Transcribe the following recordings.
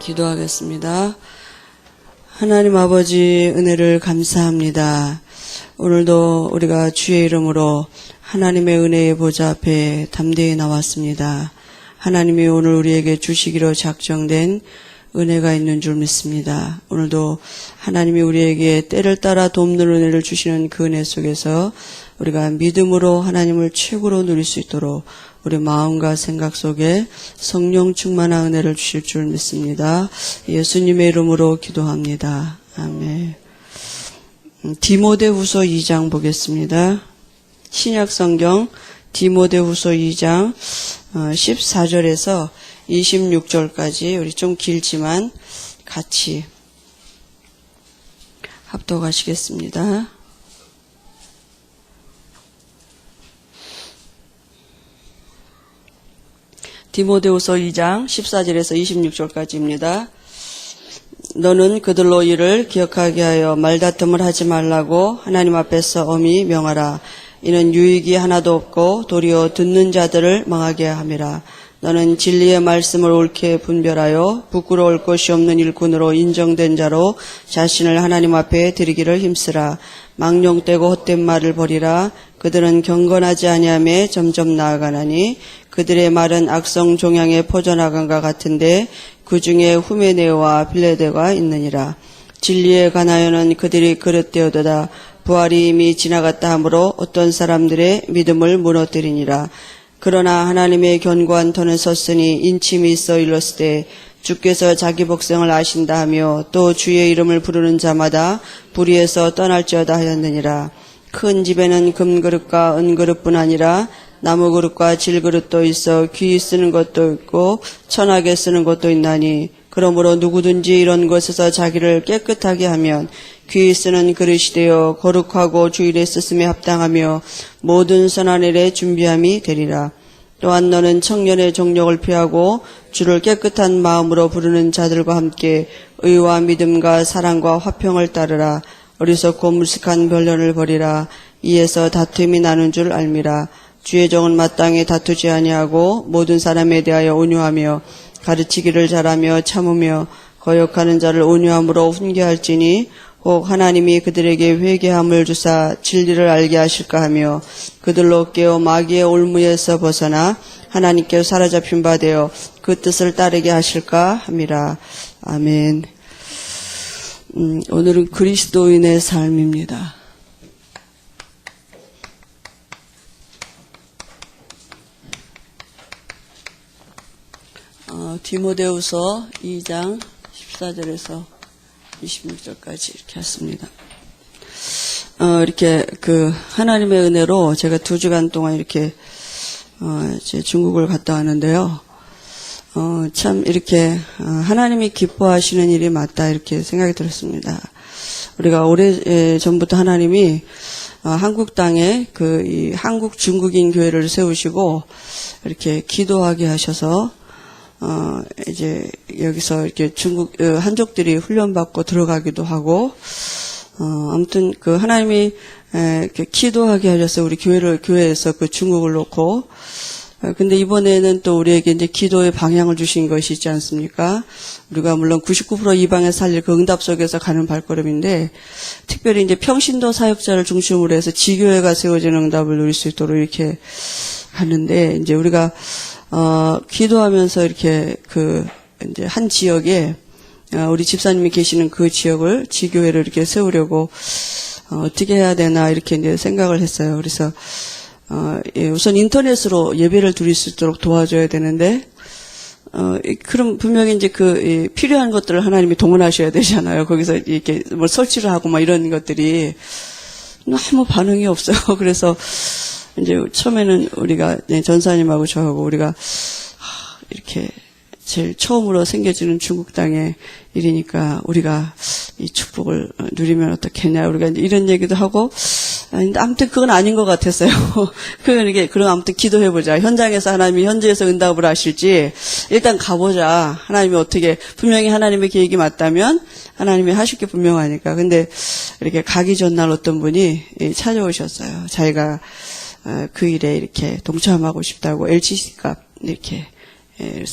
기도하겠습니다. 하나님 아버지 은혜를 감사합니다. 오늘도 우리가 주의 이름으로 하나님의 은혜의 보좌 앞에 담대히 나왔습니다. 하나님이 오늘 우리에게 주시기로 작정된 은혜가 있는 줄 믿습니다. 오늘도 하나님이 우리에게 때를 따라 돕는 은혜를 주시는 그 은혜 속에서 우리가 믿음으로 하나님을 최고로 누릴 수 있도록 우리 마음과 생각 속에 성령 충만한 은혜를 주실 줄 믿습니다. 예수님의 이름으로 기도합니다. 아멘. 디모데후서 2장 보겠습니다. 신약성경 디모데후서 2장 14절에서 26절까지 우리 좀 길지만 같이 합독하시겠습니다. 디모데후서 2장 14절에서 26절까지입니다. 너는 그들로 이를 기억하게 하여 말다툼을 하지 말라고 하나님 앞에서 엄히 명하라. 이는 유익이 하나도 없고 도리어 듣는 자들을 망하게 함이라. 너는 진리의 말씀을 옳게 분별하여 부끄러울 것이 없는 일꾼으로 인정된 자로 자신을 하나님 앞에 드리기를 힘쓰라. 망령되고 헛된 말을 버리라. 그들은 경건하지 아니하며 점점 나아가나니 그들의 말은 악성 종양에 퍼져나간과 같은데 그 중에 후메네오와 빌레데가 있느니라. 진리에 관하여는 그들이 그릇되어도다. 부활이 이미 지나갔다 하므로 어떤 사람들의 믿음을 무너뜨리니라. 그러나 하나님의 견고한 터는 섰으니 인침이 있어 일렀을 때 주께서 자기 백성을 아신다 하며 또 주의 이름을 부르는 자마다 불의에서 떠날지어다 하였느니라. 큰 집에는 금그릇과 은그릇뿐 아니라 나무그릇과 질그릇도 있어 귀히 쓰는 것도 있고 천하게 쓰는 것도 있나니 그러므로 누구든지 이런 것에서 자기를 깨끗하게 하면 귀히 쓰는 그릇이 되어 거룩하고 주일에 쓰심에 합당하며 모든 선한 일에 준비함이 되리라. 또한 너는 청년의 정욕을 피하고 주를 깨끗한 마음으로 부르는 자들과 함께 의와 믿음과 사랑과 화평을 따르라. 어리석고 무식한 변론을 버리라. 이에서 다툼이 나는 줄 알미라. 주의 종은 마땅히 다투지 아니하고 모든 사람에 대하여 온유하며 가르치기를 잘하며 참으며 거역하는 자를 온유함으로 훈계할지니 혹 하나님이 그들에게 회개함을 주사 진리를 알게 하실까 하며 그들로 깨어 마귀의 올무에서 벗어나 하나님께 사로잡힌 바 되어 그 뜻을 따르게 하실까 함이라. 아멘. 오늘은 그리스도인의 삶입니다. 디모데후서 2장 14절에서 26절까지 이렇게 했습니다. 이렇게 하나님의 은혜로 제가 2주간 동안 이렇게 이제 중국을 갔다 왔는데요. 참 이렇게 하나님이 기뻐하시는 일이 맞다 이렇게 생각이 들었습니다. 우리가 오래 전부터 하나님이 한국 땅에 이 한국 중국인 교회를 세우시고 이렇게 기도하게 하셔서 이제 여기서 이렇게 중국 한족들이 훈련받고 들어가기도 하고 아무튼 하나님이 이렇게 기도하게 하셔서 우리 교회에서 중국을 놓고 근데 이번에는 또 우리에게 이제 기도의 방향을 주신 것이 있지 않습니까? 우리가 물론 99% 이방에 살릴 그 응답 속에서 가는 발걸음인데 특별히 이제 평신도 사역자를 중심으로 해서 지교회가 세워지는 응답을 누릴 수 있도록 이렇게 하는데 이제 우리가 기도하면서 이렇게 이제 한 지역에 우리 집사님이 계시는 그 지역을 지교회를 이렇게 세우려고 어떻게 해야 되나 이렇게 이제 생각을 했어요. 그래서 우선 인터넷으로 예배를 드릴 수 있도록 도와줘야 되는데 그럼 분명히 이제 필요한 것들을 하나님이 동원하셔야 되잖아요. 거기서 이렇게 뭐 설치를 하고 막 이런 것들이 아무 반응이 없어요. 그래서 이제 처음에는 우리가 전사님하고 저하고 우리가 이렇게 제일 처음으로 생겨지는 중국 땅의 일이니까 우리가 이 축복을 누리면 어떻겠냐 우리가 이제 이런 얘기도 하고 아무튼 그건 아닌 것 같았어요. 그럼 아무튼 기도해보자. 현장에서 하나님이 현지에서 응답을 하실지 일단 가보자. 하나님이 어떻게 분명히 하나님의 계획이 맞다면 하나님이 하실 게 분명하니까. 근데 이렇게 가기 전날 어떤 분이 찾아오셨어요. 자기가 그 일에 이렇게 동참하고 싶다고 LCC값 이렇게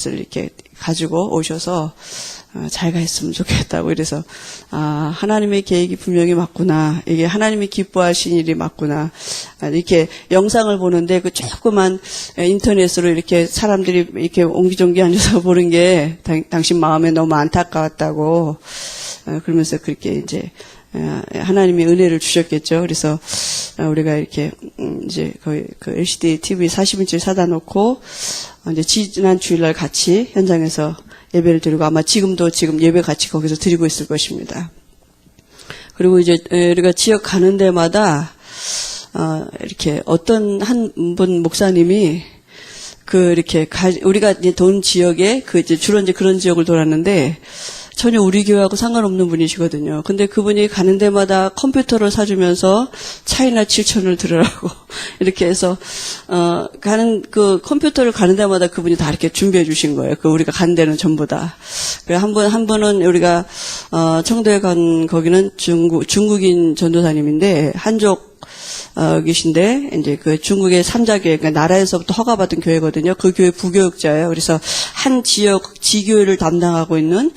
이렇게 가지고 오셔서 자기가 했으면 좋겠다고 이래서 하나님의 계획이 분명히 맞구나. 이게 하나님이 기뻐하신 일이 맞구나. 이렇게 영상을 보는데 그 조그만 인터넷으로 이렇게 사람들이 이렇게 옹기종기 앉아서 보는 게 당신 마음에 너무 안타까웠다고 그러면서 그렇게 이제 하나님이 은혜를 주셨겠죠. 그래서 우리가 이렇게 이제 거의 그 LCD TV 40인치를 사다 놓고 이제 지난 주일날 같이 현장에서 예배를 드리고 아마 지금도 지금 예배 같이 거기서 드리고 있을 것입니다. 그리고 이제 우리가 지역 가는 데마다 이렇게 어떤 한 분 목사님이 이렇게 우리가 이제 돈 지역에 이제 주로 이제 그런 지역을 돌았는데 전혀 우리 교회하고 상관없는 분이시거든요. 근데 그분이 가는 데마다 컴퓨터를 사주면서 차이나 7천을 들으라고 이렇게 해서 가는 그 컴퓨터를 가는 데마다 그분이 다 이렇게 준비해 주신 거예요. 우리가 간 데는 전부 다. 한 분은 우리가 청도에 간 거기는 중국인 전도사님인데 한족 계신데 이제 그 중국의 삼자교회 그러니까 나라에서부터 허가받은 교회거든요. 그 교회 부교육자예요. 그래서 한 지역 지교회를 담당하고 있는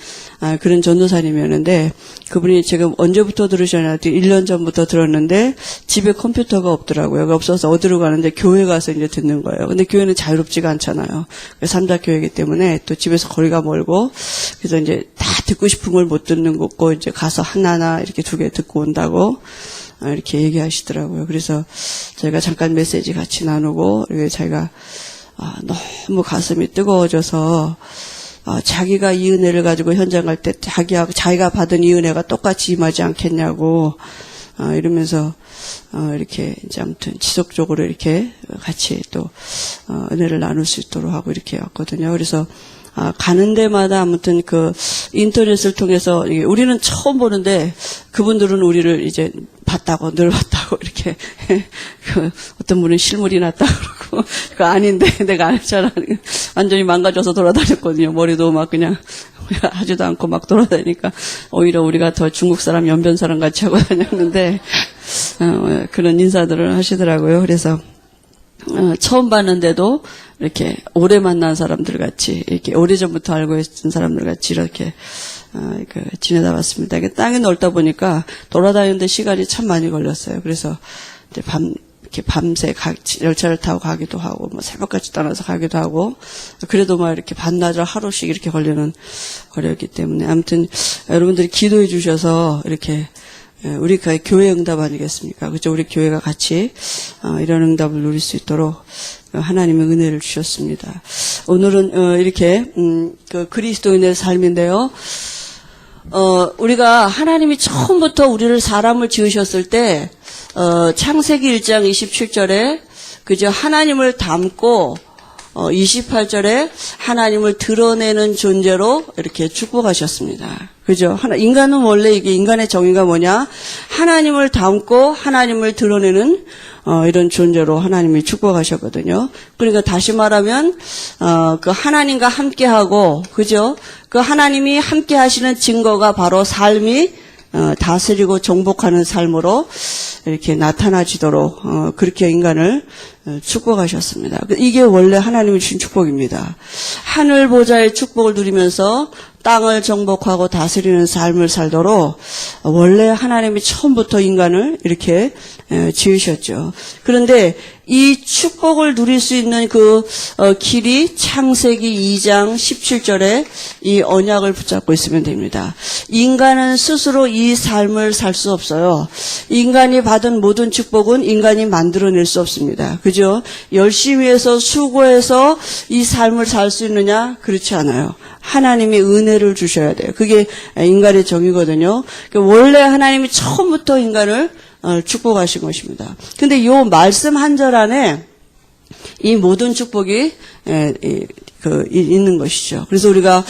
그런 전도사님이었는데 그분이 지금 언제부터 들으셨나 1년 전부터 들었는데 집에 컴퓨터가 없더라고요. 없어서 어디로 가는데 교회 가서 이제 듣는 거예요. 근데 교회는 자유롭지가 않잖아요. 삼자교회이기 때문에 또 집에서 거리가 멀고 그래서 이제 다 듣고 싶은 걸 못 듣는 거고 이제 가서 하나하나 이렇게 2개 듣고 온다고 이렇게 얘기하시더라고요. 그래서 저희가 잠깐 메시지 같이 나누고 자기가 너무 가슴이 뜨거워져서 자기가 이 은혜를 가지고 현장 갈 때 자기가 받은 이 은혜가 똑같이 임하지 않겠냐고 이러면서 이렇게 이제 아무튼 지속적으로 이렇게 같이 또 은혜를 나눌 수 있도록 하고 이렇게 왔거든요. 그래서 가는 데마다 아무튼 그 인터넷을 통해서 우리는 처음 보는데 그분들은 우리를 이제 늘 봤다고 이렇게 어떤 분은 실물이 났다 그러고 그거 아닌데 내가 알잖아. 완전히 망가져서 돌아다녔거든요. 머리도 막 그냥 하지도 않고 막 돌아다니니까 오히려 우리가 더 중국 사람 연변 사람 같이 하고 다녔는데 그런 인사들을 하시더라고요. 그래서 처음 봤는데도 이렇게 오래 만난 사람들 같이 이렇게 오래전부터 알고 있는 사람들 같이 이렇게 지내다 왔습니다. 땅이 넓다 보니까 돌아다니는데 시간이 참 많이 걸렸어요. 그래서 이제 이렇게 밤새 열차를 타고 가기도 하고 새벽같이 떠나서 가기도 하고 그래도 이렇게 반나절 하루씩 이렇게 걸리는 거리였기 때문에 아무튼 여러분들이 기도해 주셔서 이렇게 우리가 교회 응답 아니겠습니까? 그죠? 우리 교회가 같이 이런 응답을 누릴 수 있도록 하나님의 은혜를 주셨습니다. 오늘은 이렇게 그 그리스도인의 삶인데요. 우리가 하나님이 처음부터 우리를 사람을 지으셨을 때 창세기 1장 27절에 그저 하나님을 닮고 28절에 하나님을 드러내는 존재로 이렇게 축복하셨습니다. 그죠? 인간은 원래 이게 인간의 정의가 뭐냐? 하나님을 닮고 하나님을 드러내는 이런 존재로 하나님이 축복하셨거든요. 그러니까 다시 말하면 그 하나님과 함께하고 그죠? 그 하나님이 함께 하시는 증거가 바로 삶이 다스리고 정복하는 삶으로 이렇게 나타나지도록 그렇게 인간을 축복하셨습니다. 이게 원래 하나님이 주신 축복입니다. 하늘 보좌의 축복을 누리면서 땅을 정복하고 다스리는 삶을 살도록 원래 하나님이 처음부터 인간을 이렇게 지으셨죠. 그런데 이 축복을 누릴 수 있는 그 길이 창세기 2장 17절에 이 언약을 붙잡고 있으면 됩니다. 인간은 스스로 이 삶을 살 수 없어요. 인간이 받은 모든 축복은 인간이 만들어낼 수 없습니다. 그죠? 열심히 해서 수고해서 이 삶을 살 수 있느냐? 그렇지 않아요. 하나님이 은혜를 주셔야 돼요. 그게 인간의 정의거든요. 원래 하나님이 처음부터 인간을 축복하신 것입니다. 근데 이 말씀 한 절 안에 이 모든 축복이 있는 것이죠. 그래서 우리가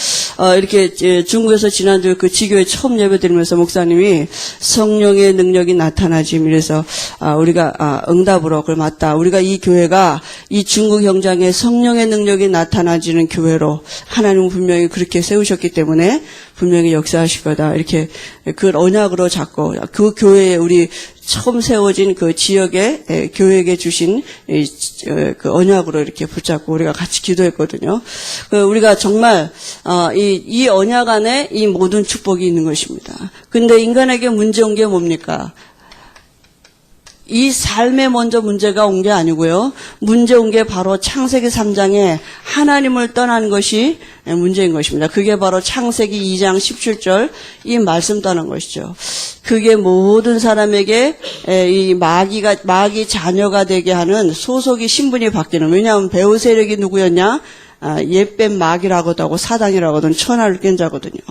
이렇게 중국에서 지난주 그 지교회 처음 예배 드리면서 목사님이 성령의 능력이 나타나짐 이래서 우리가 응답으로 그걸 맞다. 우리가 이 교회가 이 중국 현장에 성령의 능력이 나타나지는 교회로 하나님은 분명히 그렇게 세우셨기 때문에 분명히 역사하실 거다. 이렇게 그 언약으로 잡고 그 교회에 우리 처음 세워진 그 지역의 교회에게 주신 그 언약으로 이렇게 붙잡고 우리가 같이 기도했거든요. 우리가 정말 이 언약 안에 이 모든 축복이 있는 것입니다. 근데 인간에게 문제 온 게 뭡니까? 이 삶에 먼저 문제가 온 게 아니고요. 문제 온 게 바로 창세기 3장에 하나님을 떠난 것이 문제인 것입니다. 그게 바로 창세기 2장 17절 이 말씀 떠난 것이죠. 그게 모든 사람에게 이 마귀 자녀가 되게 하는 소속이 신분이 바뀌는, 왜냐하면 배후 세력이 누구였냐? 옛뱀 마귀라고도 하고 사단이라고도 천하를 깬 자거든요.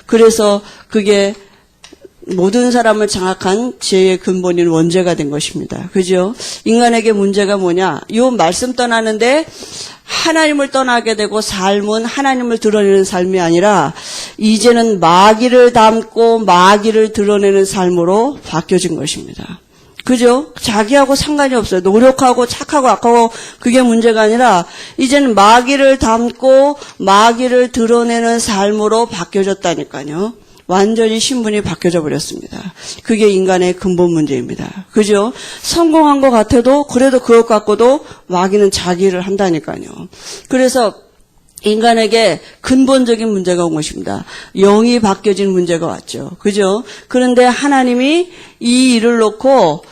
그래서 그게 모든 사람을 장악한 죄의 근본인 원죄가 된 것입니다. 그죠? 인간에게 문제가 뭐냐? 이 말씀 떠나는데 하나님을 떠나게 되고 삶은 하나님을 드러내는 삶이 아니라 이제는 마귀를 닮고 마귀를 드러내는 삶으로 바뀌어진 것입니다. 그죠? 자기하고 상관이 없어요. 노력하고 착하고 악하고 그게 문제가 아니라 이제는 마귀를 닮고 마귀를 드러내는 삶으로 바뀌어졌다니까요. 완전히 신분이 바뀌어져 버렸습니다. 그게 인간의 근본 문제입니다. 그죠? 성공한 것 같아도 그래도 그것 갖고도 마귀는 자기를 한다니까요. 그래서 인간에게 근본적인 문제가 온 것입니다. 영이 바뀌어진 문제가 왔죠. 그죠? 그런데 하나님이 이 일을 놓고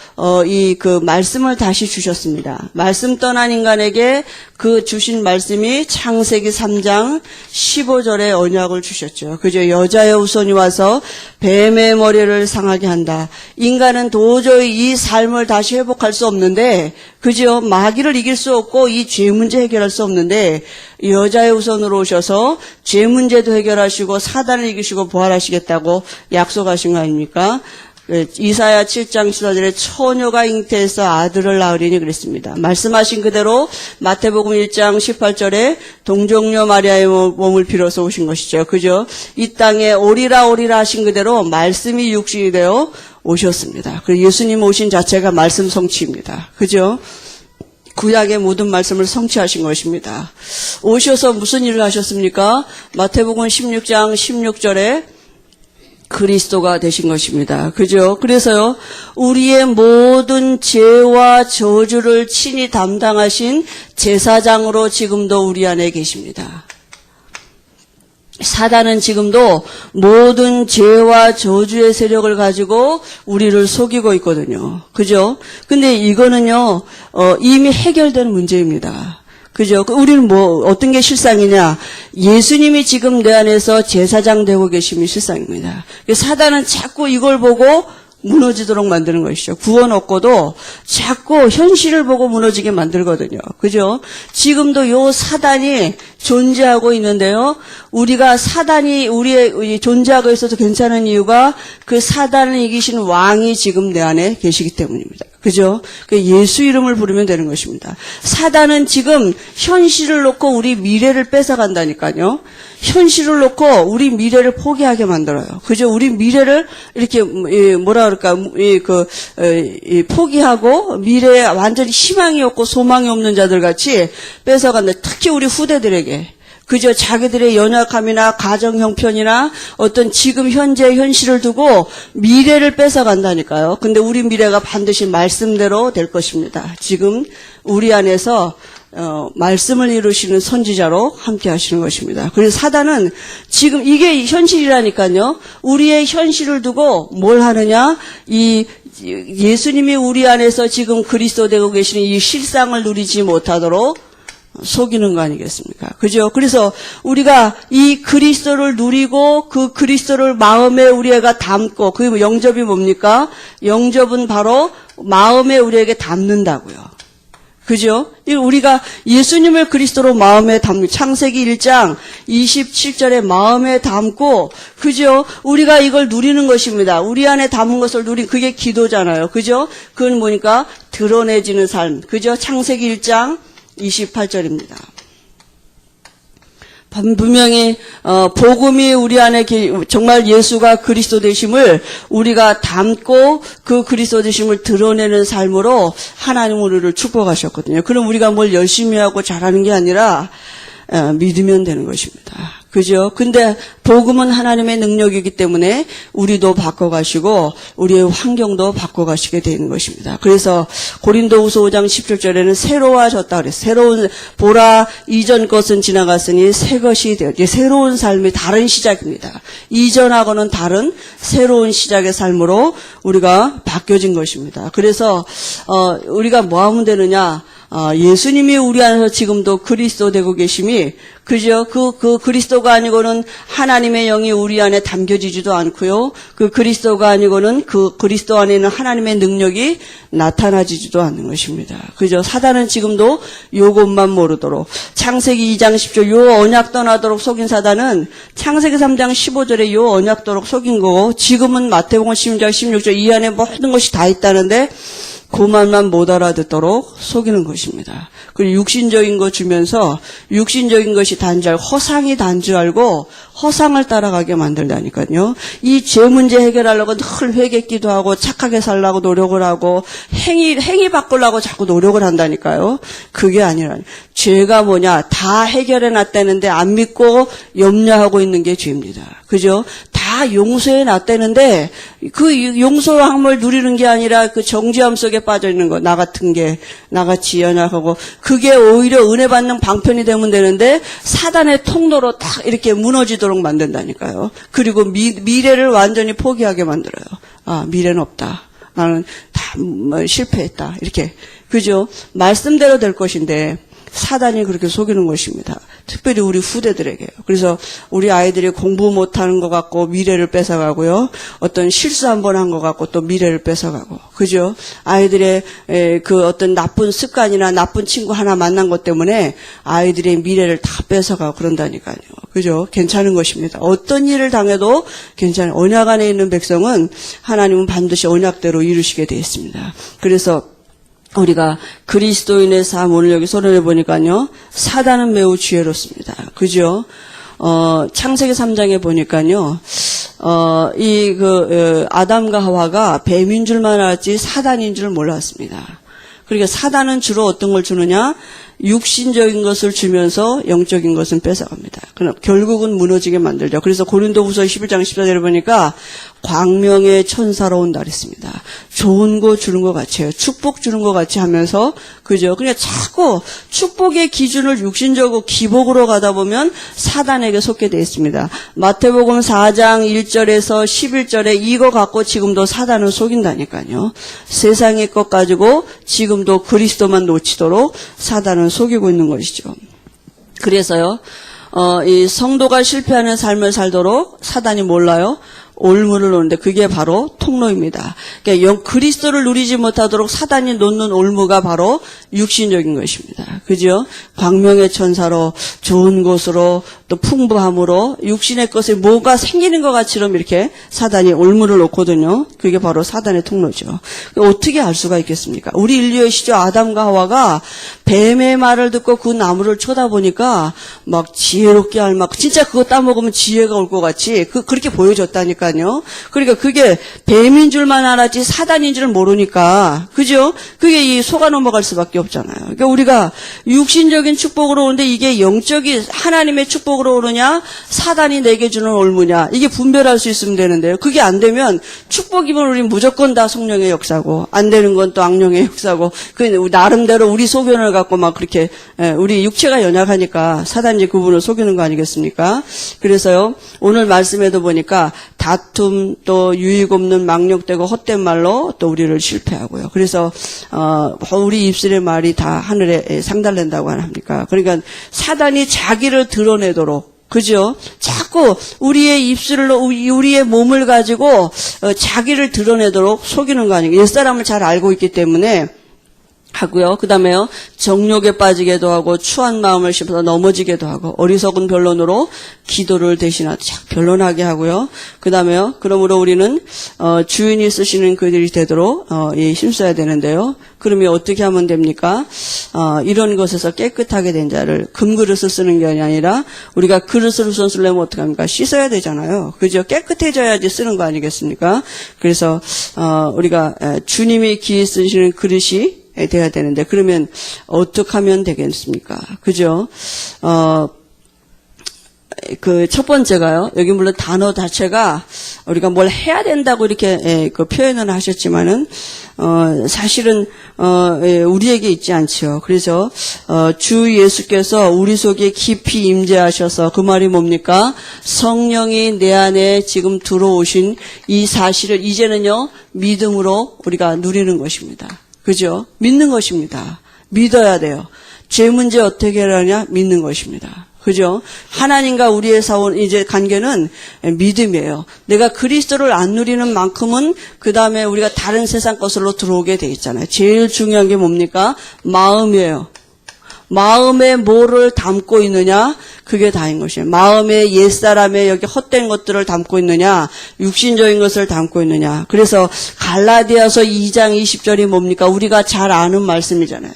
그 말씀을 다시 주셨습니다. 말씀 떠난 인간에게 그 주신 말씀이 창세기 3장 15절에 언약을 주셨죠. 그죠? 여자의 후손이 와서 뱀의 머리를 상하게 한다. 인간은 도저히 이 삶을 다시 회복할 수 없는데, 그죠? 마귀를 이길 수 없고 이 죄 문제 해결할 수 없는데 여자의 후손으로 오셔서 죄 문제도 해결하시고 사단을 이기시고 부활하시겠다고 약속하신 거 아닙니까? 이사야 7장 14절에 처녀가 잉태해서 아들을 낳으리니 그랬습니다. 말씀하신 그대로 마태복음 1장 18절에 동정녀 마리아의 몸을 빌어서 오신 것이죠. 그죠? 이 땅에 오리라 오리라 하신 그대로 말씀이 육신이 되어 오셨습니다. 그리고 예수님 오신 자체가 말씀 성취입니다. 그죠? 구약의 모든 말씀을 성취하신 것입니다. 오셔서 무슨 일을 하셨습니까? 마태복음 16장 16절에 그리스도가 되신 것입니다. 그죠? 그래서요, 우리의 모든 죄와 저주를 친히 담당하신 제사장으로 지금도 우리 안에 계십니다. 사단은 지금도 모든 죄와 저주의 세력을 가지고 우리를 속이고 있거든요. 그죠? 근데 이거는요, 이미 해결된 문제입니다. 그죠? 우리는 어떤 게 실상이냐? 예수님이 지금 내 안에서 제사장 되고 계심이 실상입니다. 사단은 자꾸 이걸 보고 무너지도록 만드는 것이죠. 구원 얻고도 자꾸 현실을 보고 무너지게 만들거든요. 그죠? 지금도 요 사단이 존재하고 있는데요. 우리가 사단이 우리의 존재하고 있어도 괜찮은 이유가 그 사단을 이기신 왕이 지금 내 안에 계시기 때문입니다. 그죠? 예수 이름을 부르면 되는 것입니다. 사단은 지금 현실을 놓고 우리 미래를 뺏어간다니까요. 현실을 놓고 우리 미래를 포기하게 만들어요. 그죠? 우리 미래를 이렇게 포기하고 미래에 완전히 희망이 없고 소망이 없는 자들 같이 뺏어간다. 특히 우리 후대들에게. 그저 자기들의 연약함이나 가정 형편이나 어떤 지금 현재의 현실을 두고 미래를 뺏어간다니까요. 근데 우리 미래가 반드시 말씀대로 될 것입니다. 지금 우리 안에서 말씀을 이루시는 선지자로 함께 하시는 것입니다. 그래서 사단은 지금 이게 현실이라니까요. 우리의 현실을 두고 뭘 하느냐? 예수님이 우리 안에서 지금 그리스도 되고 계시는 이 실상을 누리지 못하도록 속이는 거 아니겠습니까? 그죠? 그래서 우리가 이 그리스도를 누리고 그 그리스도를 마음에 우리가 담고, 그 영접이 뭡니까? 영접은 바로 마음에 우리에게 담는다고요. 그죠? 우리가 예수님을 그리스도로 마음에 담는, 창세기 1장 27절에 마음에 담고, 그죠? 우리가 이걸 누리는 것입니다. 우리 안에 담은 것을 그게 기도잖아요. 그죠? 그건 뭐니까? 드러내지는 삶. 그죠? 창세기 1장 28절입니다. 분명히 복음이 우리 안에 정말 예수가 그리스도 되심을 우리가 담고 그 그리스도 되심을 드러내는 삶으로 하나님 우리를 축복하셨거든요. 그럼 우리가 뭘 열심히 하고 잘하는 게 아니라 믿으면 되는 것입니다. 그죠? 근데 복음은 하나님의 능력이기 때문에 우리도 바꿔가시고 우리의 환경도 바꿔가시게 되는 것입니다. 그래서 고린도후서 5장 17절에는 새로워졌다 그랬어요. 새로운 보라 이전 것은 지나갔으니 새 것이 되었. 새로운 삶이 다른 시작입니다. 이전하고는 다른 새로운 시작의 삶으로 우리가 바뀌어진 것입니다. 그래서 우리가 뭐 하면 되느냐? 예수님이 우리 안에서 지금도 그리스도 되고 계심이 그죠? 그 그리스도가 아니고는 하나님의 영이 우리 안에 담겨지지도 않고요. 그 그리스도가 아니고는 그 그리스도 안에는 하나님의 능력이 나타나지지도 않는 것입니다. 그죠? 사단은 지금도 요것만 모르도록 창세기 2장 10절 요 언약 떠나도록 속인 사단은 창세기 3장 15절에 요 언약도록 속인 거고 지금은 마태복음 16장 16절 이 안에 모든 것이 다 있다는데 그만만 못 알아듣도록 속이는 것입니다. 그리고 육신적인 거 주면서 육신적인 것이 단지 알고 허상이 단지 알고 허상을 따라가게 만들다니까요. 이 죄 문제 해결하려고 늘 회개기도 하고 착하게 살려고 노력을 하고 행위 바꾸려고 자꾸 노력을 한다니까요. 그게 아니라 죄가 뭐냐 다 해결해 놨다는데 안 믿고 염려하고 있는 게 죄입니다. 그죠? 다 용서해 놨다는데 그 용서함을 누리는 게 아니라 그 정죄함 속에 빠져 있는 거, 나 같은 게 나같이 연약하고 그게 오히려 은혜 받는 방편이 되면 되는데 사단의 통로로 딱 이렇게 무너지도록 만든다니까요. 그리고 미래를 완전히 포기하게 만들어요. 미래는 없다. 나는 다 실패했다. 이렇게 그죠? 말씀대로 될 것인데 사단이 그렇게 속이는 것입니다. 특별히 우리 후대들에게요. 그래서 우리 아이들이 공부 못하는 것 같고 미래를 뺏어가고요. 어떤 실수 한 번 한 것 같고 또 미래를 뺏어가고. 그죠? 아이들의 그 어떤 나쁜 습관이나 나쁜 친구 하나 만난 것 때문에 아이들의 미래를 다 뺏어가고 그런다니까요. 그죠? 괜찮은 것입니다. 어떤 일을 당해도 괜찮아요. 언약 안에 있는 백성은 하나님은 반드시 언약대로 이루시게 되어 있습니다. 그래서 우리가 그리스도인의 삶 오늘 여기 서론에 보니까요. 사단은 매우 지혜롭습니다. 그죠? 창세기 3장에 보니까요. 아담과 하와가 뱀인 줄만 알았지 사단인 줄 몰랐습니다. 그러니까 사단은 주로 어떤 걸 주느냐? 육신적인 것을 주면서 영적인 것은 뺏어갑니다. 그럼 결국은 무너지게 만들죠. 그래서 고린도후서 11장 14절에 보니까 광명의 천사로 온다 그랬습니다. 좋은 거 주는 것 같이 해요. 축복 주는 것 같이 하면서 그죠? 그냥 자꾸 축복의 기준을 육신적으로 기복으로 가다 보면 사단에게 속게 되어 있습니다. 마태복음 4장 1절에서 11절에 이거 갖고 지금도 사단을 속인다니까요. 세상의 것 가지고 지금도 그리스도만 놓치도록 사단은 속이고 있는 것이죠. 그래서요, 이 성도가 실패하는 삶을 살도록 사단이 몰라요. 올무를 놓는데 그게 바로 통로입니다. 그러니까 그리스도를 누리지 못하도록 사단이 놓는 올무가 바로 육신적인 것입니다. 그죠? 광명의 천사로 좋은 곳으로 또 풍부함으로 육신의 것에 뭐가 생기는 것 같이럼 이렇게 사단이 올무를 놓거든요. 그게 바로 사단의 통로죠. 어떻게 알 수가 있겠습니까? 우리 인류의 시조 아담과 하와가 뱀의 말을 듣고 그 나무를 쳐다보니까 막 지혜롭게 알막 진짜 그거 따먹으면 지혜가 올 것 같이 그렇게 보여줬다니까요. 그러니까 그게 뱀인 줄만 알았지 사단인 줄 모르니까 그죠? 그게 이 속아 넘어갈 수밖에 없잖아요. 그러니까 우리가 육신적인 축복으로 오는데 이게 영적인 하나님의 축복으로 오느냐 사단이 내게 주는 올무냐 이게 분별할 수 있으면 되는데요. 그게 안 되면 축복이면 우리 무조건 다 성령의 역사고 안 되는 건 또 악령의 역사고 그 나름대로 우리 소견을 갖고 막 그렇게 우리 육체가 연약하니까 사단이 그분을 속이는 거 아니겠습니까? 그래서요 오늘 말씀에도 보니까 다툼 또 유익 없는 망령되고 헛된 말로 또 우리를 실패하고요. 그래서 우리 입술의 말이 다 하늘에 상달된다고 합니까? 그러니까 사단이 자기를 드러내도록 그죠? 자꾸 우리의 입술로 우리의 몸을 가지고 자기를 드러내도록 속이는 거 아니에요. 옛사람을 잘 알고 있기 때문에 하고요. 그 다음에요. 정욕에 빠지게도 하고 추한 마음을 씹어서 넘어지게도 하고 어리석은 변론으로 기도를 대신하고 변론하게 하고요. 그 다음에요. 그러므로 우리는 주인이 쓰시는 그들이 되도록 힘써야 되는데요. 그러면 어떻게 하면 됩니까? 이런 것에서 깨끗하게 된 자를 금그릇을 쓰는 게 아니라 우리가 그릇을 우선 쓰려면 어떻게 합니까? 씻어야 되잖아요. 그죠? 깨끗해져야지 쓰는 거 아니겠습니까? 그래서 우리가 주님이 기에 쓰시는 그릇이 돼야 되는데 그러면 어떻게 하면 되겠습니까? 그죠? 그 첫 번째가요. 여기 물론 단어 자체가 우리가 뭘 해야 된다고 이렇게 그 표현을 하셨지만은 사실은 우리에게 있지 않죠. 그래서 주 예수께서 우리 속에 깊이 임재하셔서 그 말이 뭡니까? 성령이 내 안에 지금 들어오신 이 사실을 이제는요 믿음으로 우리가 누리는 것입니다. 그죠? 믿는 것입니다. 믿어야 돼요. 죄 문제 어떻게 하냐? 믿는 것입니다. 그죠? 하나님과 우리의 이제 관계는 믿음이에요. 내가 그리스도를 안 누리는 만큼은 그 다음에 우리가 다른 세상 것으로 들어오게 돼 있잖아요. 제일 중요한 게 뭡니까? 마음이에요. 마음에 뭐를 담고 있느냐? 그게 다인 것이에요. 마음에 옛사람의 여기 헛된 것들을 담고 있느냐? 육신적인 것을 담고 있느냐? 그래서 갈라디아서 2장 20절이 뭡니까? 우리가 잘 아는 말씀이잖아요.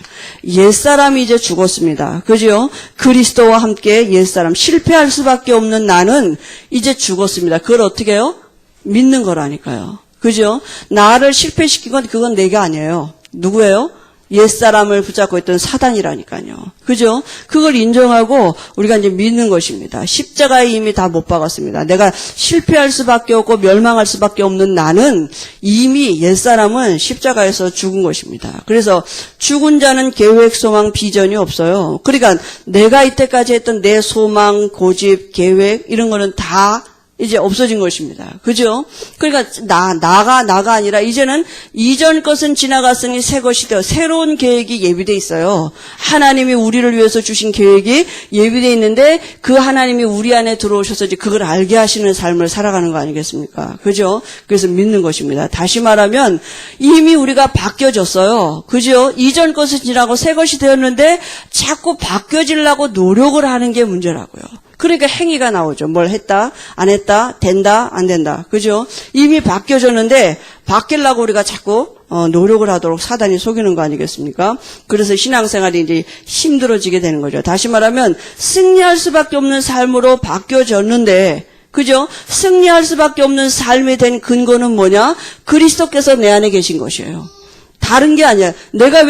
옛사람이 이제 죽었습니다. 그죠? 그리스도와 함께 옛사람, 실패할 수밖에 없는 나는 이제 죽었습니다. 그걸 어떻게 해요? 믿는 거라니까요. 그죠? 나를 실패시킨 건 그건 내가 아니에요. 누구예요? 옛사람을 붙잡고 있던 사단이라니까요. 그죠? 그걸 인정하고 우리가 이제 믿는 것입니다. 십자가에 이미 다 못 박았습니다. 내가 실패할 수밖에 없고 멸망할 수밖에 없는 나는 이미 옛사람은 십자가에서 죽은 것입니다. 그래서 죽은 자는 계획, 소망, 비전이 없어요. 그러니까 내가 이때까지 했던 내 소망, 고집, 계획 이런 거는 다 이제 없어진 것입니다. 그죠? 그러니까 나가 아니라 이제는 이전 것은 지나갔으니 새 것이 되어 새로운 계획이 예비되어 있어요. 하나님이 우리를 위해서 주신 계획이 예비되어 있는데 그 하나님이 우리 안에 들어오셔서 이제 그걸 알게 하시는 삶을 살아가는 거 아니겠습니까? 그죠? 그래서 믿는 것입니다. 다시 말하면 이미 우리가 바뀌어졌어요. 그죠? 이전 것은 지나고 새 것이 되었는데 자꾸 바뀌어지려고 노력을 하는 게 문제라고요. 그러니까 행위가 나오죠. 뭘 했다, 안 했다, 된다, 안 된다. 그죠? 이미 바뀌어졌는데 바뀌려고 우리가 자꾸 노력을 하도록 사단이 속이는 거 아니겠습니까? 그래서 신앙생활이 이제 힘들어지게 되는 거죠. 다시 말하면 승리할 수밖에 없는 삶으로 바뀌어졌는데 그죠? 승리할 수밖에 없는 삶이 된 근거는 뭐냐? 그리스도께서 내 안에 계신 것이에요. 다른 게 아니야. 내가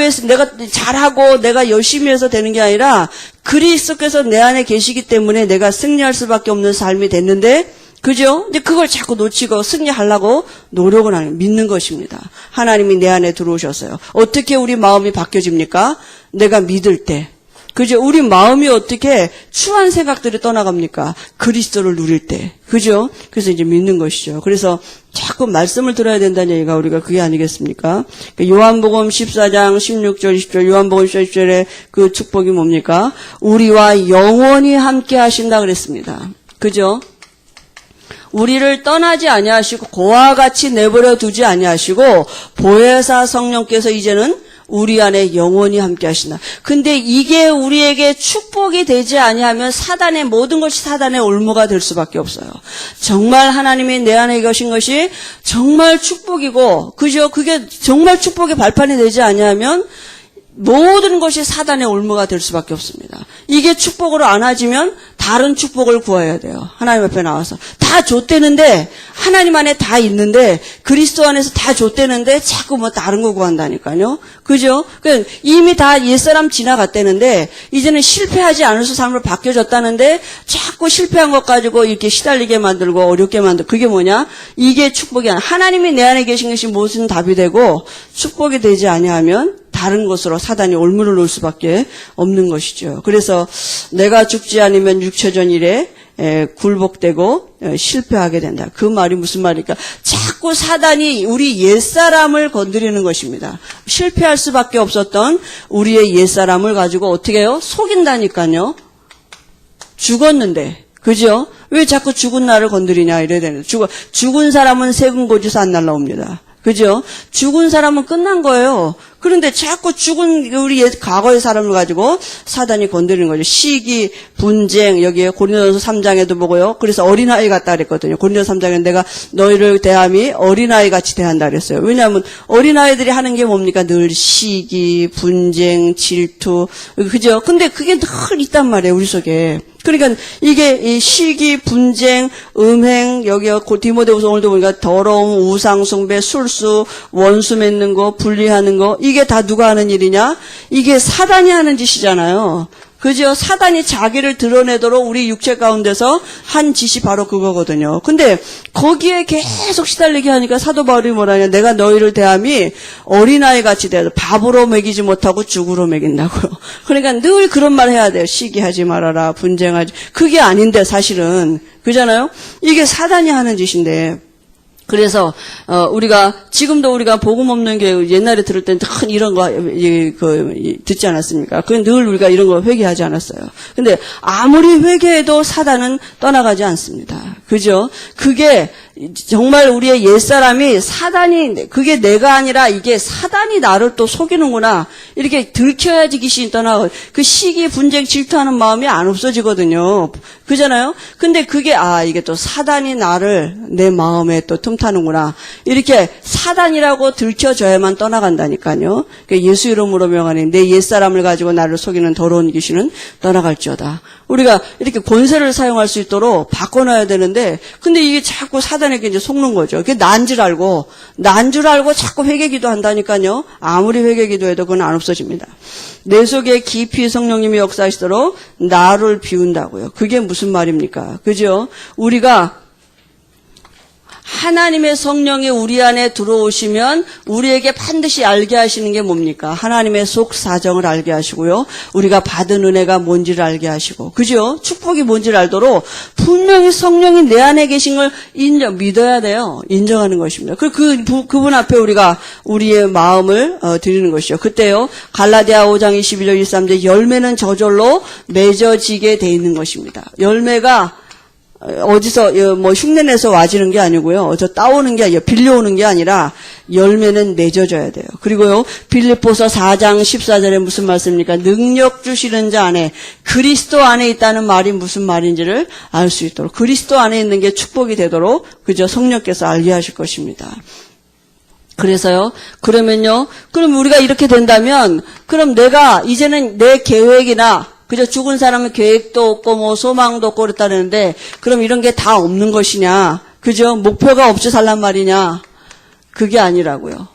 잘하고 내가 열심히 해서 되는 게 아니라 그리스도께서 내 안에 계시기 때문에 내가 승리할 수밖에 없는 삶이 됐는데 그죠? 근데 그걸 자꾸 놓치고 승리하려고 노력을 하는 믿는 것입니다. 하나님이 내 안에 들어오셨어요. 어떻게 우리 마음이 바뀌어집니까? 내가 믿을 때. 그죠? 우리 마음이 어떻게 추한 생각들이 떠나갑니까? 그리스도를 누릴 때. 그죠? 그래서 이제 믿는 것이죠. 그래서 자꾸 말씀을 들어야 된다는 얘기가 우리가 그게 아니겠습니까? 요한복음 14장 16절 20절 요한복음 14절에 그 축복이 뭡니까? 우리와 영원히 함께 하신다 그랬습니다. 그죠? 우리를 떠나지 아니하시고 고와 같이 내버려 두지 아니하시고 보혜사 성령께서 이제는 우리 안에 영원히 함께 하신다. 근데 이게 우리에게 축복이 되지 아니하면 사단의 모든 것이 사단의 올무가 될 수밖에 없어요. 정말 하나님이 내 안에 계신 것이 정말 축복이고 그죠? 그게 정말 축복의 발판이 되지 아니하면 모든 것이 사단의 올무가 될 수밖에 없습니다. 이게 축복으로 안아지면 다른 축복을 구해야 돼요. 하나님 앞에 나와서. 다 줬대는데 하나님 안에 다 있는데 그리스도 안에서 다 줬대는데 자꾸 뭐 다른 거 구한다니까요. 그죠? 그러니까 이미 다 옛사람 지나갔다는데 이제는 실패하지 않을 수 삶으로 바뀌어졌다는데 자꾸 실패한 것 가지고 이렇게 시달리게 만들고 어렵게 만들고 그게 뭐냐? 이게 축복이 아니야. 하나님이 내 안에 계신 것이 무슨 답이 되고 축복이 되지 아니하면 다른 것으로 사단이 올무를 놓을 수밖에 없는 것이죠. 그래서 내가 죽지 않으면 육체전 일에 굴복되고 실패하게 된다. 그 말이 무슨 말일까? 자꾸 사단이 우리 옛사람을 건드리는 것입니다. 실패할 수밖에 없었던 우리의 옛사람을 가지고 어떻게 해요? 속인다니까요. 죽었는데. 그죠? 왜 자꾸 죽은 나를 건드리냐 이래야 되는데 죽은 사람은 세금 고지서 안 날라옵니다. 그죠? 죽은 사람은 끝난 거예요. 그런데 자꾸 죽은 우리 과거의 사람을 가지고 사단이 건드리는 거죠. 시기, 분쟁, 여기에 고린도전서 3장에도 보고요. 그래서 어린아이 같다 그랬거든요. 고린도전서 3장에 내가 너희를 대함이 어린아이 같이 대한다 그랬어요. 왜냐하면 어린아이들이 하는 게 뭡니까? 늘 시기, 분쟁, 질투. 그죠? 근데 그게 늘 있단 말이에요. 우리 속에. 그러니까 이게 이 시기, 분쟁, 음행, 여기가 디모데후서 오늘도 보니까 더러움, 우상숭배, 술수, 원수 맺는 거, 분리하는 거 이게 다 누가 하는 일이냐? 이게 사단이 하는 짓이잖아요. 그죠? 사단이 자기를 드러내도록 우리 육체 가운데서 한 짓이 바로 그거거든요. 근데 거기에 계속 시달리게 하니까 사도 바울이 뭐라냐. 내가 너희를 대함이 어린아이 같이 대하다. 밥으로 먹이지 못하고 죽으로 먹인다고요. 그러니까 늘 그런 말 해야 돼요. 시기하지 말아라. 분쟁하지. 그게 아닌데 사실은. 그잖아요? 이게 사단이 하는 짓인데. 그래서 지금도 우리가 복음 없는 게 옛날에 들을 때는 큰 이런 거 듣지 않았습니까? 그건 늘 우리가 이런 거 회개하지 않았어요. 근데 아무리 회개해도 사단은 떠나가지 않습니다. 그죠? 그게 정말 우리의 옛사람이 그게 내가 아니라 이게 사단이 나를 또 속이는구나. 이렇게 들켜야지 귀신이 떠나고, 그 시기, 분쟁, 질투하는 마음이 안 없어지거든요. 그잖아요? 근데 그게, 이게 또 사단이 나를 내 마음에 또 틈타는구나. 이렇게 사단이라고 들켜져야만 떠나간다니까요. 예수 이름으로 명하니 내 옛사람을 가지고 나를 속이는 더러운 귀신은 떠나갈지어다. 우리가 이렇게 권세를 사용할 수 있도록 바꿔놔야 되는데, 근데 이게 자꾸 사단에게 이제 속는 거죠. 그게 난 줄 알고 자꾸 회개기도 한다니까요. 아무리 회개기도해도 그건 안 없어집니다. 내 속에 깊이 성령님이 역사하시도록 나를 비운다고요. 그게 무슨 말입니까? 그죠? 우리가 하나님의 성령이 우리 안에 들어오시면 우리에게 반드시 알게 하시는 게 뭡니까? 하나님의 속 사정을 알게 하시고요. 우리가 받은 은혜가 뭔지를 알게 하시고, 그죠? 축복이 뭔지를 알도록 분명히 성령이 내 안에 계신 걸 믿어야 돼요. 인정하는 것입니다. 그분 앞에 우리가 우리의 마음을 드리는 것이죠. 그때요, 갈라디아 5장 21절 23절 열매는 저절로 맺어지게 돼 있는 것입니다. 열매가 어디서 흉내내서 와지는 게 아니고요. 따오는 게 아니라 빌려오는 게 아니라 열매는 맺어져야 돼요. 그리고요, 빌립보서 4장 14절에 무슨 말씀입니까? 능력 주시는 자 안에, 그리스도 안에 있다는 말이 무슨 말인지를 알 수 있도록, 그리스도 안에 있는 게 축복이 되도록 그저 성령께서 알게 하실 것입니다. 그래서요, 그러면 우리가 이렇게 된다면, 그럼 내가 이제는 내 계획이나 그저 죽은 사람은 계획도 없고 소망도 없고 그랬다는데, 그럼 이런 게 다 없는 것이냐? 그죠? 목표가 없이 살란 말이냐? 그게 아니라고요.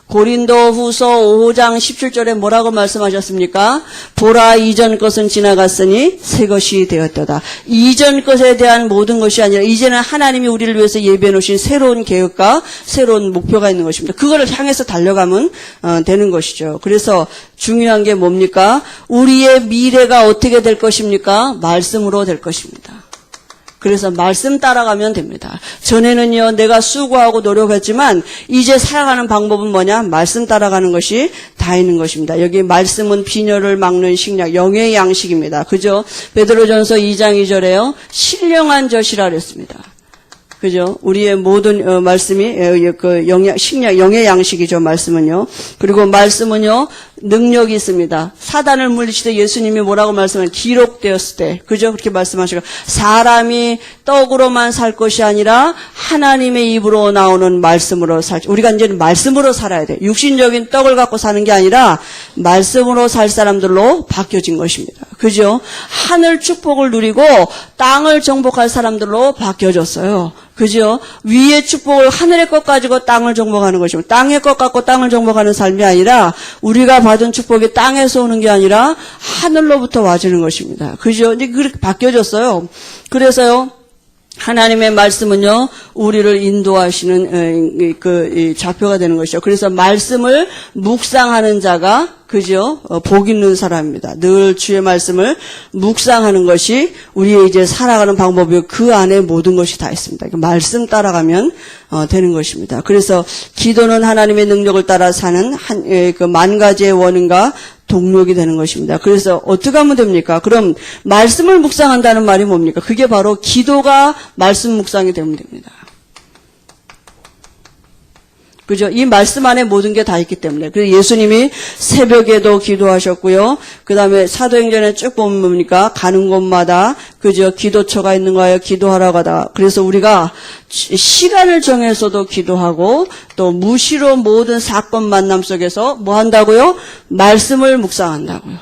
고린도 후서 5장 17절에 뭐라고 말씀하셨습니까? 보라, 이전 것은 지나갔으니 새 것이 되었도다. 이전 것에 대한 모든 것이 아니라 이제는 하나님이 우리를 위해서 예비해 놓으신 새로운 계획과 새로운 목표가 있는 것입니다. 그거를 향해서 달려가면 되는 것이죠. 그래서 중요한 게 뭡니까? 우리의 미래가 어떻게 될 것입니까? 말씀으로 될 것입니다. 그래서 말씀 따라가면 됩니다. 전에는요, 내가 수고하고 노력했지만 이제 살아가는 방법은 뭐냐? 말씀 따라가는 것이 다 있는 것입니다. 여기 말씀은 빈혈을 막는 식량, 영의 양식입니다. 그죠? 베드로전서 2장 2절에요. 신령한 젖이라 그랬습니다. 그죠? 우리의 모든 말씀이 식량, 영의 양식이죠. 말씀은요. 그리고 말씀은요, 능력이 있습니다. 사단을 물리칠 때 예수님이 뭐라고 말씀하셨어요? 기록되었을 때. 그죠? 그렇게 말씀하시고, 사람이 떡으로만 살 것이 아니라 하나님의 입으로 나오는 말씀으로 우리가 이제는 말씀으로 살아야 돼요. 육신적인 떡을 갖고 사는 게 아니라 말씀으로 살 사람들로 바뀌어진 것입니다. 그죠? 하늘 축복을 누리고 땅을 정복할 사람들로 바뀌어졌어요. 그죠? 위의 축복을, 하늘의 것 가지고 땅을 정복하는 것이고, 땅의 것 갖고 땅을 정복하는 삶이 아니라, 우리가 받은 축복이 땅에서 오는 게 아니라 하늘로부터 와주는 것입니다. 그죠? 이제 그렇게 바뀌어졌어요. 그래서요, 하나님의 말씀은요, 우리를 인도하시는 좌표가 되는 것이죠. 그래서 말씀을 묵상하는 자가, 그죠? 복 있는 사람입니다. 늘 주의 말씀을 묵상하는 것이 우리의 이제 살아가는 방법이고, 그 안에 모든 것이 다 있습니다. 말씀 따라가면 되는 것입니다. 그래서 기도는 하나님의 능력을 따라 사는 그 만 가지의 원인과 동력이 되는 것입니다. 그래서 어떻게 하면 됩니까? 그럼 말씀을 묵상한다는 말이 뭡니까? 그게 바로 기도가 말씀 묵상이 되면 됩니다. 그죠? 이 말씀 안에 모든 게 다 있기 때문에. 그래서 예수님이 새벽에도 기도하셨고요. 그 다음에 사도행전에 쭉 보면 뭡니까? 가는 곳마다, 그죠? 기도처가 있는 거예요. 기도하라고 하다가. 그래서 우리가 시간을 정해서도 기도하고, 또 무시로 모든 사건 만남 속에서 뭐 한다고요? 말씀을 묵상한다고요.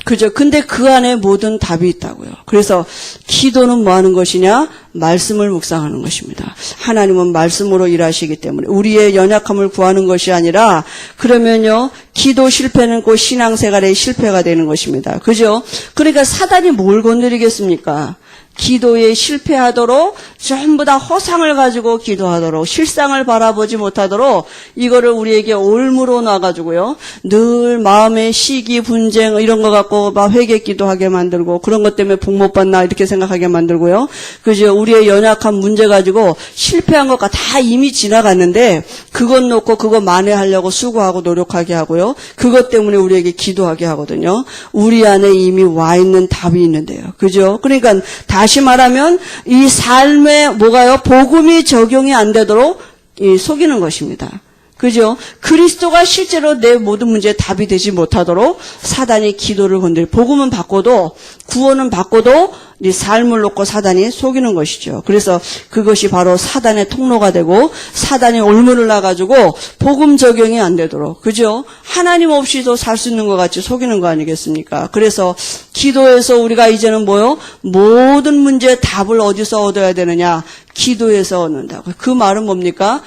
그죠? 근데 그 안에 모든 답이 있다고요. 그래서 기도는 뭐 하는 것이냐? 말씀을 묵상하는 것입니다. 하나님은 말씀으로 일하시기 때문에 우리의 연약함을 구하는 것이 아니라 그러면요, 기도 실패는 곧 신앙생활의 실패가 되는 것입니다. 그죠? 그러니까 사단이 뭘 건드리겠습니까? 기도에 실패하도록 전부 다 허상을 가지고 기도하도록 실상을 바라보지 못하도록 이거를 우리에게 올무로 놔가지고요. 늘 마음의 시기 분쟁 이런 거 갖고 막 회개기도하게 만들고 그런 것 때문에 복 못 받나 이렇게 생각하게 만들고요. 그죠? 우리의 연약한 문제 가지고 실패한 것과 다 이미 지나갔는데 그것 놓고 그거 만회하려고 수고하고 노력하게 하고요. 그것 때문에 우리에게 기도하게 하거든요. 우리 안에 이미 와 있는 답이 있는데요. 그죠? 그러니까 다시 말하면 이 삶에 뭐가요? 복음이 적용이 안 되도록 속이는 것입니다. 그죠? 그리스도가 실제로 내 모든 문제에 답이 되지 못하도록 사단이 기도를 건드려. 복음은 받고도 구원은 받고도 이 삶을 놓고 사단이 속이는 것이죠. 그래서 그것이 바로 사단의 통로가 되고 사단이 올무를 놔가지고 복음 적용이 안 되도록, 그죠? 하나님 없이도 살 수 있는 것 같이 속이는 거 아니겠습니까? 그래서 기도에서 우리가 이제는 뭐요? 모든 문제의 답을 어디서 얻어야 되느냐? 기도에서 얻는다고. 그 말은 뭡니까?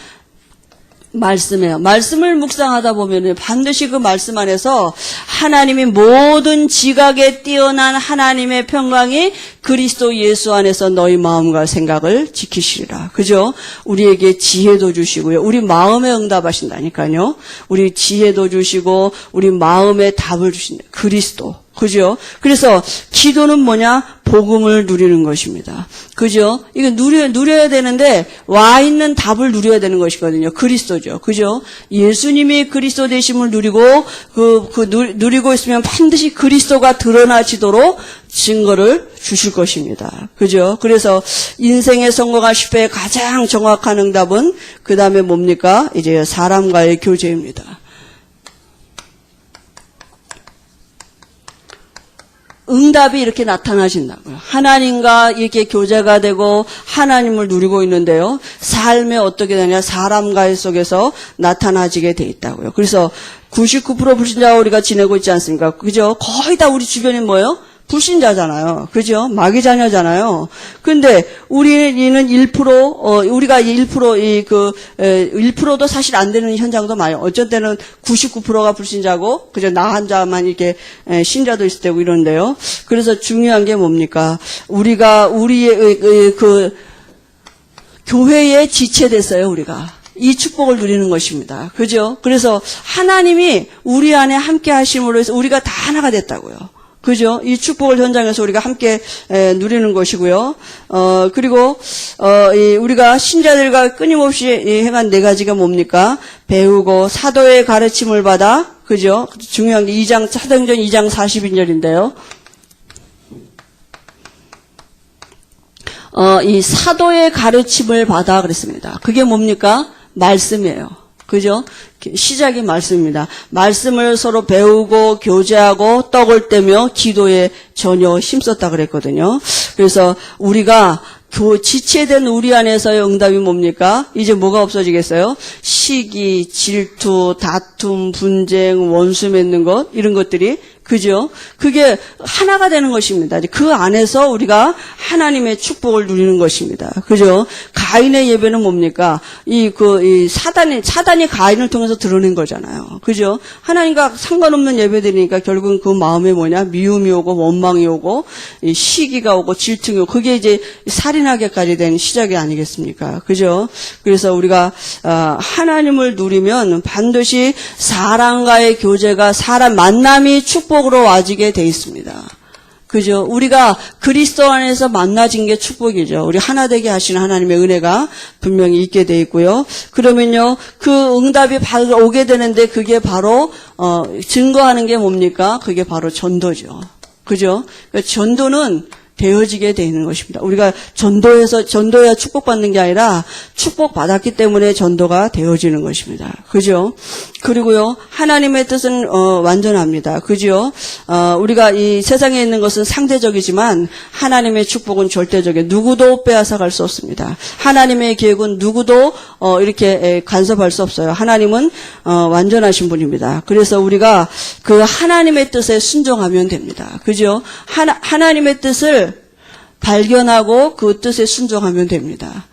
말씀이에요. 말씀을 묵상하다 보면 반드시 그 말씀 안에서 하나님이 모든 지각에 뛰어난 하나님의 평강이 그리스도 예수 안에서 너희 마음과 생각을 지키시리라. 그죠? 우리에게 지혜도 주시고요. 우리 마음에 응답하신다니까요. 우리 지혜도 주시고 우리 마음에 답을 주신다. 그리스도. 그죠? 그래서 기도는 뭐냐? 복음을 누리는 것입니다. 그죠? 이거 누려야 되는데 와 있는 답을 누려야 되는 것이거든요. 그리스도죠. 그죠? 예수님이 그리스도 되심을 누리고 누리고 있으면 반드시 그리스도가 드러나지도록 증거를 주실 것입니다. 그죠? 그래서 인생의 성공과 실패의 가장 정확한 응답은 그 다음에 뭡니까? 이제 사람과의 교제입니다. 응답이 이렇게 나타나신다고요. 하나님과 이렇게 교제가 되고 하나님을 누리고 있는데요. 삶에 어떻게 되냐? 사람과의 속에서 나타나지게 돼 있다고요. 그래서 99% 불신자와 우리가 지내고 있지 않습니까? 그죠? 거의 다 우리 주변이 뭐예요? 불신자잖아요. 그죠? 마귀 자녀잖아요. 근데 우리는 1%, 우리가 1%도 사실 안 되는 현장도 많아요. 어쩔 때는 99%가 불신자고, 그죠? 나 혼자만 이렇게 신자도 있을 때고 이런데요. 그래서 중요한 게 뭡니까? 우리의 교회에 지체됐어요, 우리가. 이 축복을 누리는 것입니다. 그죠? 그래서 하나님이 우리 안에 함께 하심으로 해서 우리가 다 하나가 됐다고요. 그죠? 이 축복을 현장에서 우리가 함께 누리는 것이고요. 그리고 우리가 신자들과 끊임없이 행한 네 가지가 뭡니까? 배우고 사도의 가르침을 받아, 그죠? 중요한 게 사도행전 2장 40인절인데요. 이 사도의 가르침을 받아 그랬습니다. 그게 뭡니까? 말씀이에요. 그죠? 시작이 말씀입니다. 말씀을 서로 배우고 교제하고 떡을 떼며 기도에 전혀 힘썼다 그랬거든요. 그래서 우리가 지체된 우리 안에서의 응답이 뭡니까? 이제 뭐가 없어지겠어요? 시기, 질투, 다툼, 분쟁, 원수 맺는 것 이런 것들이 그죠? 그게 하나가 되는 것입니다. 그 안에서 우리가 하나님의 축복을 누리는 것입니다. 그죠? 가인의 예배는 뭡니까? 사단이 가인을 통해서 드러낸 거잖아요. 그죠? 하나님과 상관없는 예배드리니까 결국은 그 마음에 뭐냐? 미움이 오고, 원망이 오고, 시기가 오고, 질투가 오고, 그게 이제 살인하게까지 된 시작이 아니겠습니까? 그죠? 그래서 우리가, 하나님을 누리면 반드시 사람과의 교제가 사람 만남이 축복으로 와지게 돼 있습니다. 그죠? 우리가 그리스도 안에서 만나진 게 축복이죠. 우리 하나 되게 하시는 하나님의 은혜가 분명히 있게 돼 있고요. 그러면요, 그 응답이 바로 오게 되는데 그게 바로 증거하는 게 뭡니까? 그게 바로 전도죠. 그죠? 전도는 되어지게 되는 것입니다. 우리가 전도해야 축복받는 게 아니라 축복받았기 때문에 전도가 되어지는 것입니다. 그죠? 그리고요, 하나님의 뜻은 완전합니다. 그죠? 우리가 이 세상에 있는 것은 상대적이지만 하나님의 축복은 절대적이에요. 누구도 빼앗아갈 수 없습니다. 하나님의 계획은 누구도 이렇게 간섭할 수 없어요. 하나님은 완전하신 분입니다. 그래서 우리가 그 하나님의 뜻에 순종하면 됩니다. 그죠? 하나님의 뜻을 발견하고 그 뜻에 순종하면 됩니다.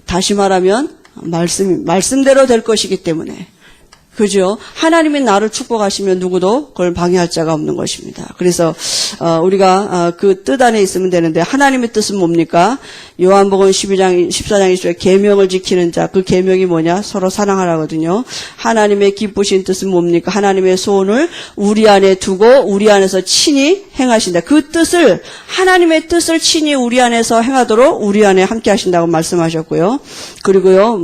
다시 말하면 말씀대로 될 것이기 때문에. 그죠? 하나님이 나를 축복하시면 누구도 그걸 방해할 자가 없는 것입니다. 그래서 우리가 그 뜻 안에 있으면 되는데, 하나님의 뜻은 뭡니까? 요한복음 14장 20절에 계명을 지키는 자, 그 계명이 뭐냐? 서로 사랑하라거든요. 하나님의 기쁘신 뜻은 뭡니까? 하나님의 소원을 우리 안에 두고 우리 안에서 친히 행하신다. 그 뜻을, 하나님의 뜻을 친히 우리 안에서 행하도록 우리 안에 함께 하신다고 말씀하셨고요. 그리고요,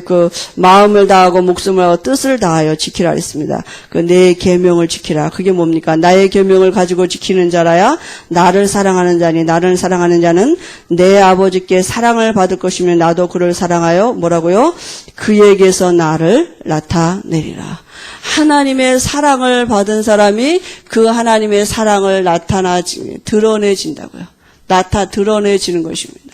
그 마음을 다하고 목숨을 하고 뜻을 다하여 지키라 했습니다. 그 내 계명을 지키라. 그게 뭡니까? 나의 계명을 가지고 지키는 자라야 나를 사랑하는 자니, 나를 사랑하는 자는 내 아버지께 사랑을 받을 것이며 나도 그를 사랑하여 뭐라고요? 그에게서 나를 나타내리라. 하나님의 사랑을 받은 사람이 그 하나님의 사랑을 드러내진다고요. 드러내지는 것입니다.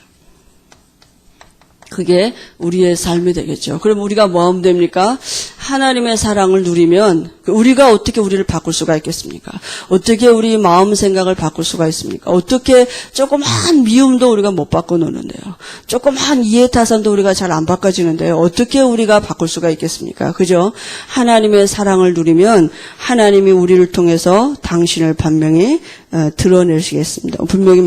그게 우리의 삶이 되겠죠. 그럼 우리가 뭐 하면 됩니까? 하나님의 사랑을 누리면 우리가 어떻게 우리를 바꿀 수가 있겠습니까? 어떻게 우리 마음 생각을 바꿀 수가 있습니까? 어떻게 조그만 미움도 우리가 못 바꿔놓는데요. 조그만 이해타산도 우리가 잘 안 바꿔지는데요. 어떻게 우리가 바꿀 수가 있겠습니까? 그죠? 하나님의 사랑을 누리면 하나님이 우리를 통해서 당신을 분명히 드러내시겠습니다. 분명히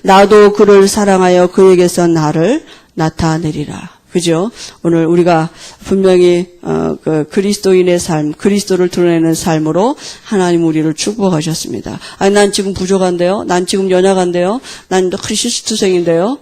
나도 그를 사랑하여 그에게서 나를 나타내리라. 그죠? 오늘 우리가 분명히 그 그리스도인의 삶, 그리스도를 드러내는 삶으로 하나님 우리를 축복하셨습니다. 아니, 난 지금 부족한데요. 난 지금 연약한데요. 난 실수투성인데요.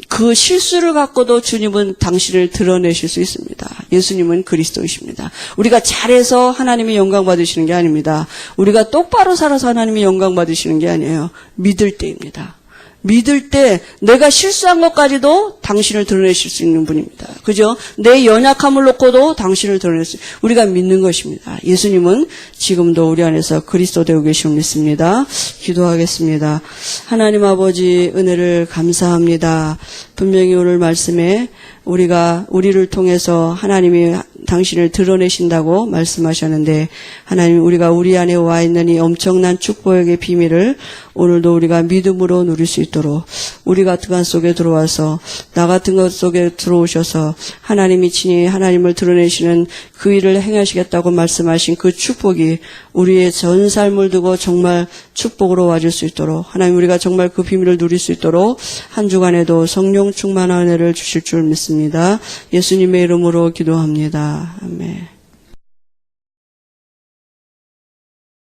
그 실수를 갖고도 주님은 당신을 드러내실 수 있습니다. 예수님은 그리스도이십니다. 우리가 잘해서 하나님이 영광 받으시는 게 아닙니다. 우리가 똑바로 살아서 하나님이 영광 받으시는 게 아니에요. 믿을 때입니다. 믿을 때 내가 실수한 것까지도 당신을 드러내실 수 있는 분입니다. 그죠? 내 연약함을 놓고도 당신을 드러낼 수, 우리가 믿는 것입니다. 예수님은 지금도 우리 안에서 그리스도 되고 계심을 믿습니다. 기도하겠습니다. 하나님 아버지, 은혜를 감사합니다. 분명히 오늘 말씀에 우리를 통해서 하나님이 당신을 드러내신다고 말씀하셨는데, 하나님, 우리가 우리 안에 와 있는 이 엄청난 축복의 비밀을 오늘도 우리가 믿음으로 누릴 수 있도록, 우리 같은 것 속에 들어와서, 나 같은 것 속에 들어오셔서 하나님이 친히 하나님을 드러내시는 그 일을 행하시겠다고 말씀하신 그 축복이 우리의 전 삶을 두고 정말 축복으로 와줄 수 있도록, 하나님, 우리가 정말 그 비밀을 누릴 수 있도록 한 주간에도 성령 충만한 은혜를 주실 줄 믿습니다. 예수님의 이름으로 기도합니다. 아멘.